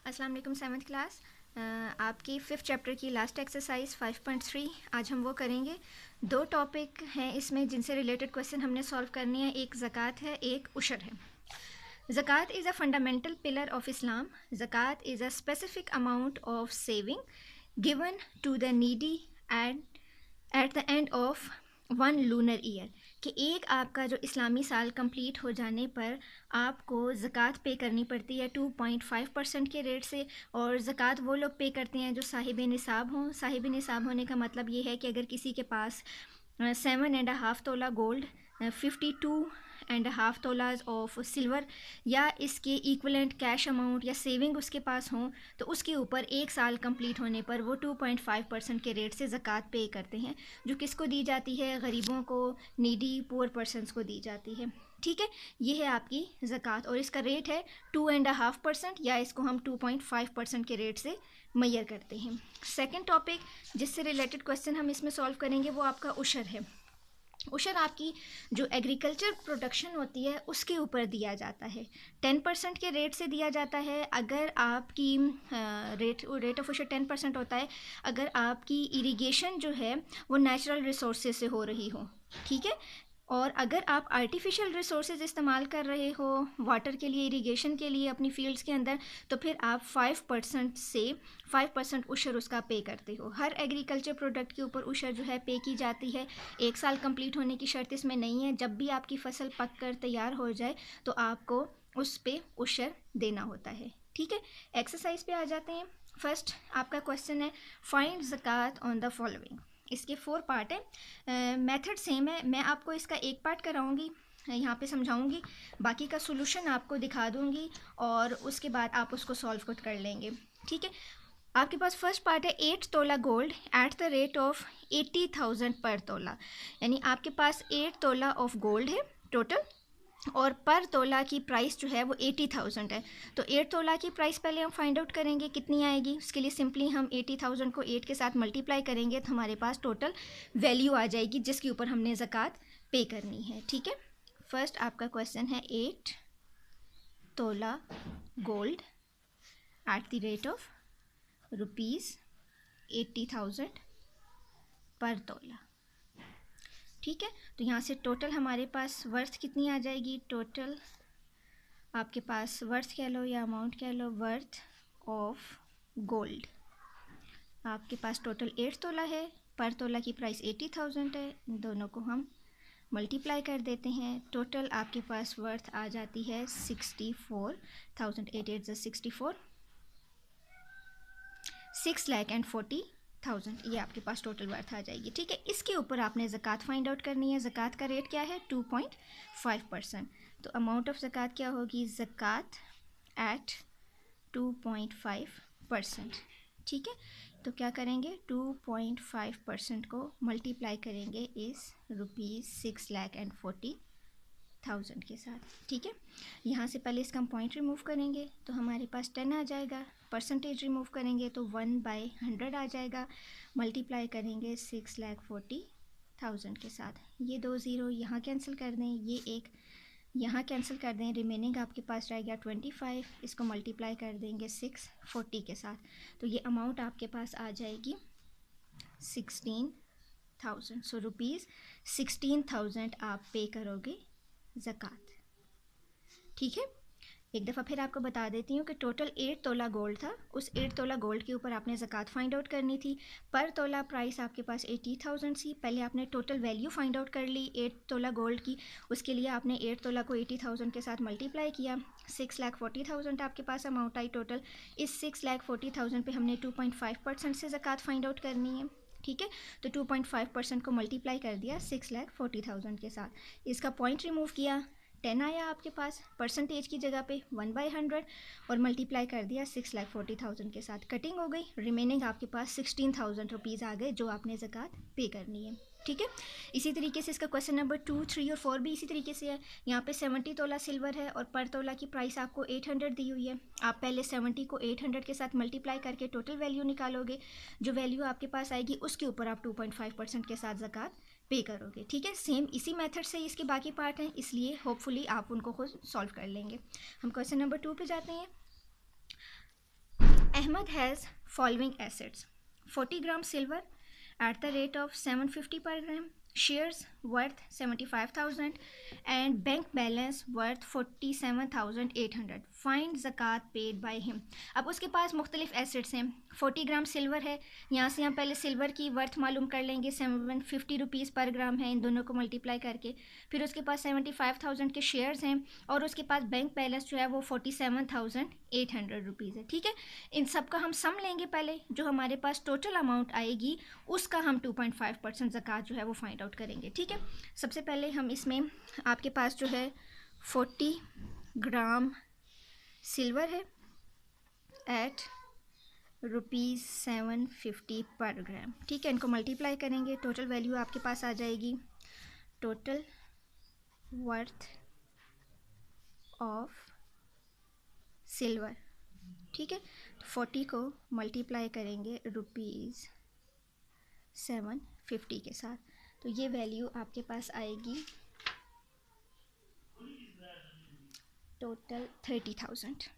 अस्सलाम वालेकुम। 7th class आपकी 5th चैप्टर की लास्ट एक्सरसाइज 5.3 आज हम वो करेंगे। दो टॉपिक हैं इसमें जिनसे रिलेटेड क्वेश्चन हमने सॉल्व करनी है। एक ज़कात है, एक उशर है। ज़कात is a fundamental pillar of Islam. ज़कात is a specific amount of saving given to the needy at the end of 1 lunar year कि एक आपका जो इस्लामी साल कंप्लीट हो जाने पर आपको ज़कात पे करनी पड़ती है 2.5% के रेट से। और ज़कात वो लोग पे करते हैं जो साहिब निसाब हों। साहिब निसाब होने का मतलब ये है कि अगर किसी के पास 7.5 तोला गोल्ड, 52.5 तोलाज ऑफ सिल्वर या इसके इक्वलेंट कैश अमाउंट या सेविंग उसके पास हों, तो उसके ऊपर एक साल कंप्लीट होने पर वो 2.5% के रेट से ज़कात पे करते हैं, जो किसको दी जाती है? गरीबों को, नीडी पुअर पर्सनस को दी जाती है। ठीक है, ये है आपकी ज़कात और इसका रेट है 2.5% या इसको हम 2.5% के रेट से मैयर करते हैं। सेकंड टॉपिक जिससे रिलेटेड क्वेश्चन हम इसमें सॉल्व करेंगे वो आपका उशर है। उशर आपकी जो एग्रीकल्चर प्रोडक्शन होती है उसके ऊपर दिया जाता है। 10% के रेट से दिया जाता है अगर आपकी रेट ऑफ उशर 10% होता है अगर आपकी इरिगेशन जो है वो नेचुरल रिसोर्सेज से हो रही हो। ठीक है, और अगर आप आर्टिफिशियल रिसोर्सेज इस्तेमाल कर रहे हो वाटर के लिए, इरिगेशन के लिए अपनी फील्ड्स के अंदर, तो फिर आप 5% से 5% उशर उसका पे करते हो। हर एग्रीकल्चर प्रोडक्ट के ऊपर उशर जो है पे की जाती है। एक साल कंप्लीट होने की शर्त इसमें नहीं है। जब भी आपकी फसल पक कर तैयार हो जाए तो आपको उस पे उशर देना होता है। ठीक है, एक्सरसाइज पे आ जाते हैं। फर्स्ट आपका क्वेश्चन है फाइंड ज़कात ऑन द फॉलोइंग। इसके 4 पार्ट है। मेथड सेम है। मैं आपको इसका एक पार्ट कराऊंगी, यहाँ पे समझाऊंगी, बाकी का सोल्यूशन आपको दिखा दूंगी और उसके बाद आप उसको सॉल्व खुद कर लेंगे। ठीक है, आपके पास फर्स्ट पार्ट है 8 तोला gold at the rate of 80,000 पर तोला। यानी आपके पास 8 तोला ऑफ गोल्ड है टोटल और पर तोला की प्राइस जो है वो 80,000 है। तो 8 तोला की प्राइस पहले हम फाइंड आउट करेंगे कितनी आएगी। उसके लिए सिंपली हम 80,000 को 8 के साथ मल्टीप्लाई करेंगे तो हमारे पास टोटल वैल्यू आ जाएगी जिसके ऊपर हमने ज़कात पे करनी है। ठीक है, फर्स्ट आपका क्वेश्चन है 8 तोला gold at the rate of ₹80,000 पर तोला। ठीक है, तो यहाँ से टोटल हमारे पास वर्थ कितनी आ जाएगी? टोटल आपके पास वर्थ कह लो या अमाउंट कह लो, वर्थ ऑफ गोल्ड आपके पास टोटल 8 तोला है, पर तोला की प्राइस 80,000 है। इन दोनों को हम मल्टीप्लाई कर देते हैं। टोटल आपके पास वर्थ आ जाती है 64,000। 8 8 64, 6,40,000 ये आपके पास टोटल वर्थ आ जाएगी। ठीक है, इसके ऊपर आपने ज़कात फाइंड आउट करनी है। ज़कात का रेट क्या है? 2.5%। तो अमाउंट ऑफ ज़कात क्या होगी? ज़कात एट 2.5%। ठीक है, तो क्या करेंगे? 2.5% को मल्टीप्लाई करेंगे इस ₹6,40,000 के साथ। ठीक है, यहाँ से पहले इसका हम पॉइंट रिमूव करेंगे तो हमारे पास 10 आ जाएगा। परसेंटेज रिमूव करेंगे तो 1/100 आ जाएगा। मल्टीप्लाई करेंगे 6,40,000 के साथ। ये 2 ज़ीरो यहाँ कैंसिल कर दें, ये एक यहाँ कैंसिल कर दें, रिमेनिंग आपके पास रह गया 25। इसको मल्टीप्लाई कर देंगे 640 के साथ, तो ये अमाउंट आपके पास आ जाएगी 16,000। सो ₹16,000 आप पे करोगे ज़कात। ठीक है, एक दफ़ा फिर आपको बता देती हूँ कि टोटल 8 तोला गोल्ड था। उस 8 तोला गोल्ड के ऊपर आपने ज़कात फाइंड आउट करनी थी। पर तोला प्राइस आपके पास 80,000 थी। पहले आपने टोटल वैल्यू फाइंड आउट कर ली 8 तोला गोल्ड की। उसके लिए आपने 8 तोला को 80,000 के साथ मल्टीप्लाई किया। 6,40,000 आपके पास अमाउंट आई टोटल। इस 6,40,000 पे हमने 2.5% से ज़कात फाइंड आउट करनी है। ठीक है, तो 2.5% को मल्टीप्लाई कर दिया 6,40,000 के साथ। इसका पॉइंट रिमूव किया, 10 आया आपके पास। परसेंटेज की जगह पे 1/100 और मल्टीप्लाई कर दिया 6,40,000 के साथ। कटिंग हो गई, रिमेनिंग आपके पास 16,000 रुपीज़ आ गए जो आपने ज़कात पे करनी है। ठीक है, इसी तरीके से इसका क्वेश्चन नंबर 2, 3 और 4 भी इसी तरीके से है। यहाँ पे 70 तोला सिल्वर है और पर तोला की प्राइस आपको 800 दी हुई है। आप पहले 70 को 800 के साथ मल्टीप्लाई करके टोटल वैल्यू निकालोगे। जो वैल्यू आपके पास आएगी उसके ऊपर आप 2.5% के साथ ज़कात पे करोगे। ठीक है, सेम इसी मेथड से इसके बाकी पार्ट हैं, इसलिए होपफुली आप उनको खुद सॉल्व कर लेंगे। हम क्वेश्चन नंबर 2 पे जाते हैं। Ahmad has following assets: 40 gram silver at the rate of 750 per gram, shares worth 75,000 and bank balance worth 47,800. Find ज़कात पेड बाय हिम. अब उसके पास मुख्तलिफ एसेट्स हैं. 40 ग्राम सिल्वर है. यहाँ से हम पहले सिल्वर की वर्थ मालूम कर लेंगे. 750 रुपीज़ पर ग्राम है इन दोनों को मल्टीप्लाई करके. फिर उसके पास 75,000 के शेयर्स हैं और उसके पास बैंक बैलेंस जो है वो 47,800 रुपीज़ है. ठीक है, इन सब का हम सम लेंगे पहले. जो हमारे पास टोटल अमाउंट आएगी उसका हम 2.5% ज़कात जो है वो फाइंड आउट करेंगे. ठीक है, सबसे पहले हम इसमें आपके पास जो है 40 ग्राम सिल्वर है एट ₹750 पर ग्राम. ठीक है, इनको मल्टीप्लाई करेंगे. टोटल वैल्यू आपके पास आ जाएगी टोटल वर्थ ऑफ सिल्वर. ठीक है, तो 40 को मल्टीप्लाई करेंगे ₹750 के साथ, तो ये वैल्यू आपके पास आएगी टोटल 30,000.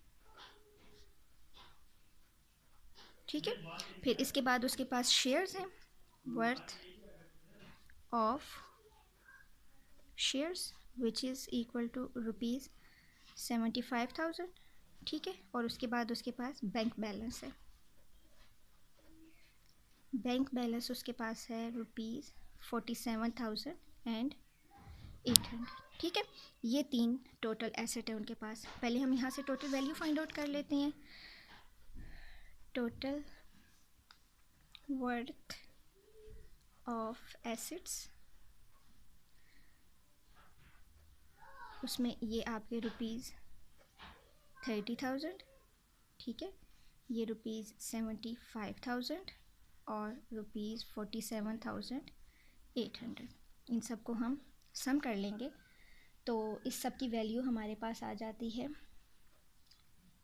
ठीक है, फिर इसके बाद उसके पास शेयर्स हैं worth of shares which is equal to ₹75,000. ठीक है, और उसके बाद उसके पास बैंक बैलेंस है. बैंक बैलेंस उसके पास है ₹47,800. ठीक है, ये 3 टोटल एसेट है उनके पास. पहले हम यहाँ से टोटल वैल्यू फाइंड आउट कर लेते हैं. टोटल वर्थ ऑफ एसेट्स, उसमें ये आपके ₹30,000. ठीक है, ये ₹75,000 और ₹47,800. इन सब को हम सम कर लेंगे तो इस सब की वैल्यू हमारे पास आ जाती है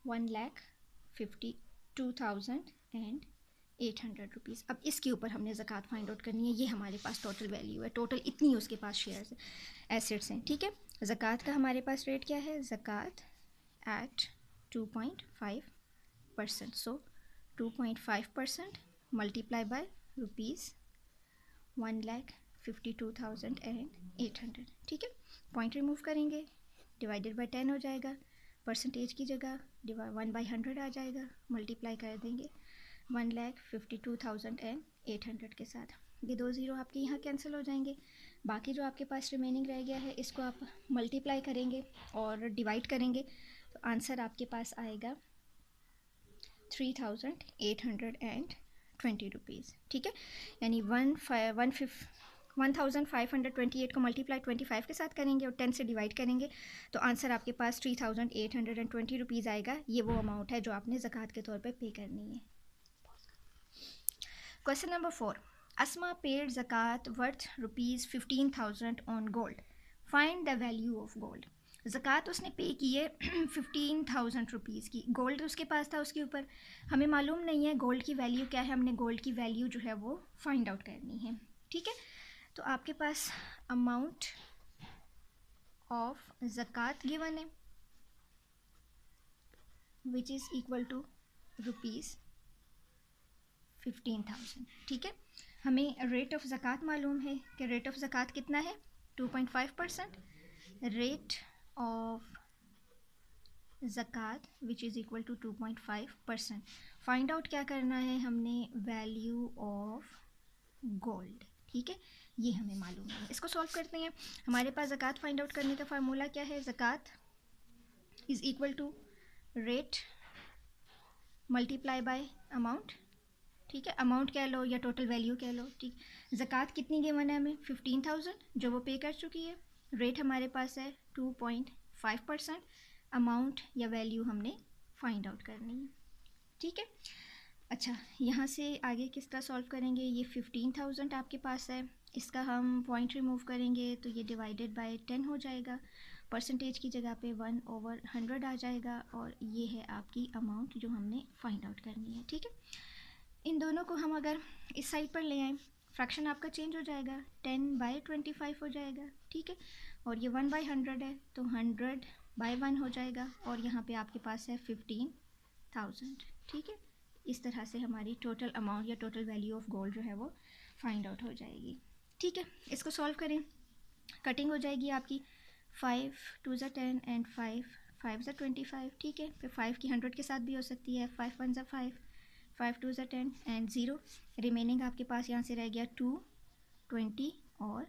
1,52,800 रुपीज़. अब इसके ऊपर हमने ज़कात फाइंड आउट करनी है. ये हमारे पास टोटल वैल्यू है. टोटल इतनी उसके पास शेयर्स एसेट्स हैं. ठीक है, ज़कात का हमारे पास रेट क्या है? ज़कात एट 2.5%. So 2.5% multiply by ₹1,52,800. ठीक है, पॉइंट रिमूव करेंगे, डिवाइडेड बाय 10 हो जाएगा. परसेंटेज की जगह 1/100 आ जाएगा. मल्टीप्लाई कर देंगे 1,52,800 के साथ. ये 2 ज़ीरो आपके यहाँ कैंसिल हो जाएंगे. बाकी जो आपके पास रिमेनिंग रह गया है इसको आप मल्टीप्लाई करेंगे और डिवाइड करेंगे तो आंसर आपके पास आएगा 3,820 रुपीज़. ठीक है, यानी 1,528 को मल्टीप्लाई 25 के साथ करेंगे और 10 से डिवाइड करेंगे तो आंसर आपके पास 3,820 रुपीज़ आएगा. ये वो अमाउंट है जो आपने ज़कात के तौर पे पे करनी है. Question number 4. अस्मा पेड ज़कात worth ₹15,000 on gold. Find the value of gold. ज़कात उसने पे की है 15,000 रुपीज़ की. गोल्ड उसके पास था, उसके ऊपर हमें मालूम नहीं है गोल्ड की वैल्यू क्या है. हमने गोल्ड की वैल्यू जो है वो फाइंड आउट करनी है. ठीक है, तो आपके पास अमाउंट ऑफ ज़कात गिवन है विच इज़ इक्वल टू ₹15,000. ठीक है, हमें रेट ऑफ ज़कात मालूम है कि रेट ऑफ ज़कात कितना है? 2.5%. रेट ऑफ ज़कात which is equal to 2.5%. Find out क्या करना है हमने? Value of gold. ठीक है, ये हमें मालूम है. इसको सॉल्व करते हैं. हमारे पास ज़कात फाइंड आउट करने का फार्मूला क्या है? ज़कात is equal to rate multiply by amount. ठीक है, अमाउंट कह लो या टोटल वैल्यू कह लो. ठीक, ज़कात कितनी गिवन है हमें? 15,000 जो वो पे कर चुकी है. रेट हमारे पास है 2.5%. अमाउंट या वैल्यू हमने फाइंड आउट करनी है. ठीक है, अच्छा यहाँ से आगे किस तरह सॉल्व करेंगे? ये 15,000 आपके पास है, इसका हम पॉइंट रिमूव करेंगे तो ये डिवाइडेड बाय 10 हो जाएगा. परसेंटेज की जगह पे 1/100 आ जाएगा और ये है आपकी अमाउंट जो हमने फाइंड आउट करनी है. ठीक है, इन दोनों को हम अगर इस साइड पर ले आएँ फ्रैक्शन आपका चेंज हो जाएगा. 10/25 हो जाएगा. ठीक है, और ये 1/100 है तो 100/1 हो जाएगा और यहाँ पे आपके पास है 15,000. ठीक है, इस तरह से हमारी टोटल अमाउंट या टोटल वैल्यू ऑफ गोल्ड जो है वो फाइंड आउट हो जाएगी। ठीक है, इसको सॉल्व करें। कटिंग हो जाएगी आपकी 5 2 ज़ा 10 एंड 5 5 ज़ा 25। ठीक है, फिर 5 की 100 के साथ भी हो सकती है। 5 1 ज़ा 5 5 2 ज़ा 10 एंड 0। रिमेनिंग आपके पास यहाँ से रह गया 2 20 और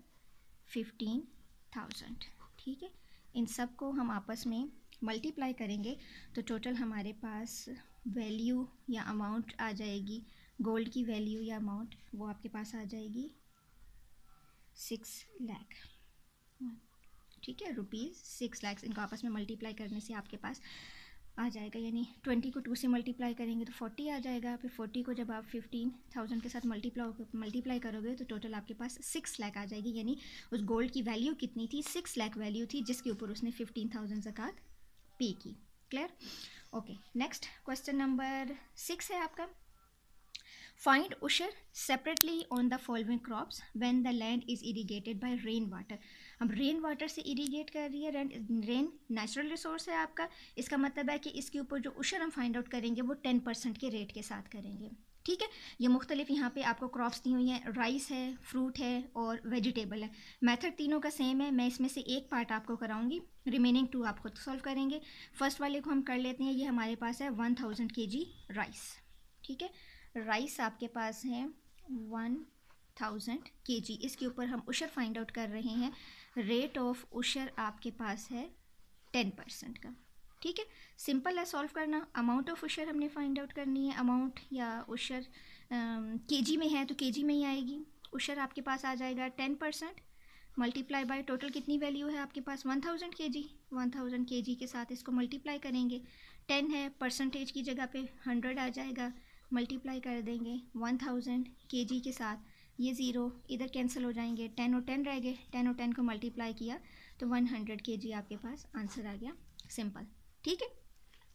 15,000। ठीक है, इन सब को हम आपस में मल्टीप्लाई करेंगे तो टोटल हमारे पास वैल्यू या अमाउंट आ जाएगी, गोल्ड की वैल्यू या अमाउंट वो आपके पास आ जाएगी 6 लाख। ठीक है, रुपीज़ 6 लाख। इनको आपस में मल्टीप्लाई करने से आपके पास आ जाएगा, यानी 20 को 2 से मल्टीप्लाई करेंगे तो 40 आ जाएगा। फिर 40 को जब आप 15,000 के साथ मल्टीप्लाई करोगे तो टोटल आपके पास 6 लाख आ जाएगी। यानी उस गोल्ड की वैल्यू कितनी थी? 6 लाख वैल्यू थी, जिसके ऊपर उसने 15,000 ज़कात पे की। Clear? Okay, next question number 6 है आपका। फाइंड उशर separately on the following crops when the land is irrigated by rain water. अब रेन वाटर से इरीगेट कर रही है, रेन नेचुरल रिसोर्स है आपका। इसका मतलब है कि इसके ऊपर जो उशर हम फाइंड आउट करेंगे वो 10% के रेट के साथ करेंगे। ठीक है, ये मुख्तलिफ यहाँ पे आपको क्रॉप्स दी हुई हैं, राइस है, फ्रूट है और वेजिटेबल है। मेथड तीनों का सेम है। मैं इसमें से एक पार्ट आपको कराऊंगी, रिमेनिंग 2 आप खुद सॉल्व करेंगे। फर्स्ट वाले को हम कर लेते हैं। ये हमारे पास है 1000 kg राइस। ठीक है, राइस आपके पास है 1000 kg। इसके ऊपर हम उशर फाइंड आउट कर रहे हैं। रेट ऑफ उशर आपके पास है 10% का। ठीक है, सिंपल है सॉल्व करना। अमाउंट ऑफ उशर हमने फाइंड आउट करनी है। अमाउंट या उशर केजी में है तो केजी में ही आएगी। उशर आपके पास आ जाएगा 10% मल्टीप्लाई बाय टोटल कितनी वैल्यू है आपके पास 1000 kg। 1000 kg के साथ इसको मल्टीप्लाई करेंगे। 10 है, परसेंटेज की जगह पे 100 आ जाएगा, मल्टीप्लाई कर देंगे 1000 kg के साथ। ये 0 इधर कैंसिल हो जाएंगे, 10 और 10 रह गए। 10 और 10 को मल्टीप्लाई किया तो 100 kg आपके पास आंसर आ गया। सिंपल। ठीक है,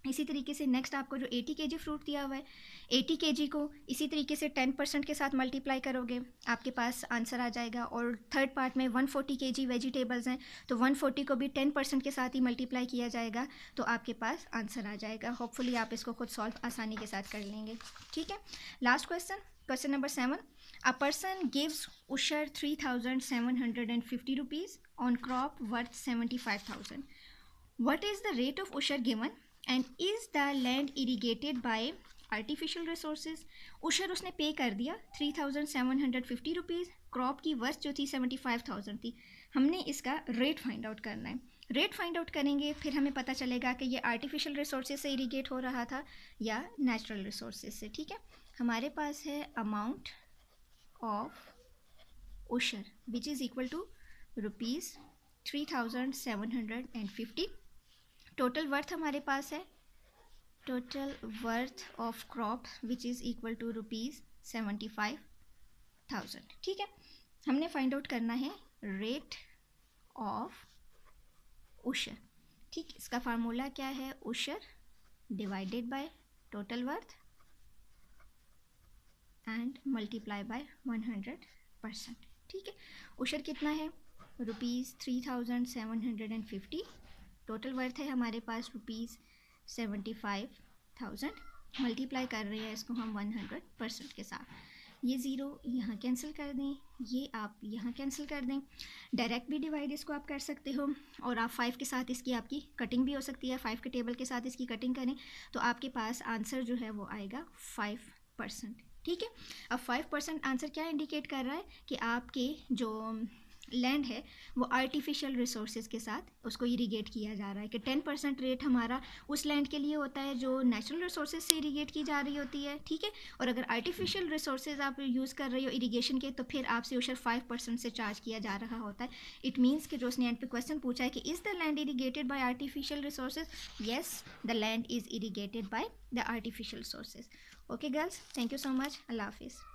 इसी तरीके से नेक्स्ट आपको जो 80 kg फ्रूट दिया हुआ है, 80 kg को इसी तरीके से 10% के साथ मल्टीप्लाई करोगे, आपके पास आंसर आ जाएगा। और थर्ड पार्ट में 140 kg वेजिटेबल्स हैं तो 140 को भी 10% के साथ ही मल्टीप्लाई किया जाएगा तो आपके पास आंसर आ जाएगा। होपफुली आप इसको खुद सॉल्व आसानी के साथ कर लेंगे। ठीक है, last question, question number 7। A person gives उशर 3750 rupees on crop worth 75,000। What is the rate of ushar given and is the land irrigated by artificial resources? उशर उसने पे कर दिया 3750 रुपीज़। क्रॉप की वर्थ जो थी 75,000 थी। हमने इसका रेट फाइंड आउट करना है। रेट फाइंड आउट करेंगे फिर हमें पता चलेगा कि ये आर्टिफिशियल रिसोर्सेज से इरीगेट हो रहा था या नेचुरल रिसोर्सेज से। ठीक है, हमारे पास है अमाउंट ऑफ उशर which is equal to rupees 3750। Total worth हमारे पास है, total worth of crop which is equal to rupees 75,000। ठीक है, हमने फाइंड आउट करना है रेट ऑफ उशर। ठीक, इसका फार्मूला क्या है? उशर divided by total worth and multiply by 100%। ठीक है, उशर कितना है? रुपीज़ 3750। टोटल वर्थ है हमारे पास रुपीज़ 75,000। मल्टीप्लाई कर रहे हैं इसको हम 100% के साथ। ये 0 यहाँ कैंसिल कर दें, ये आप यहाँ कैंसिल कर दें। डायरेक्ट भी डिवाइड इसको आप कर सकते हो और आप 5 के साथ इसकी आपकी कटिंग भी हो सकती है। 5 के टेबल के साथ इसकी कटिंग करें तो आपके पास आंसर जो है वो आएगा 5%। ठीक है, अब 5% आंसर क्या इंडिकेट कर रहा है कि आपके जो लैंड है वो आर्टिफिशियल रिसोर्सेज के साथ उसको इरीगेट किया जा रहा है। कि 10% रेट हमारा उस लैंड के लिए होता है जो नेचुरल रिसोर्सेज से इरीगेट की जा रही होती है। ठीक है, और अगर आर्टिफिशियल रिसोर्सेज आप यूज़ कर रहे हो इरीगेशन के तो फिर आपसे उशर 5% से चार्ज किया जा रहा होता है। इट मीन्स कि जो उसने एंड पे क्वेश्चन पूछा है कि is the land irrigated by artificial resources, yes the land is irrigated by the artificial resources. Okay girls, thank you so much. अल्लाह हाफिज़।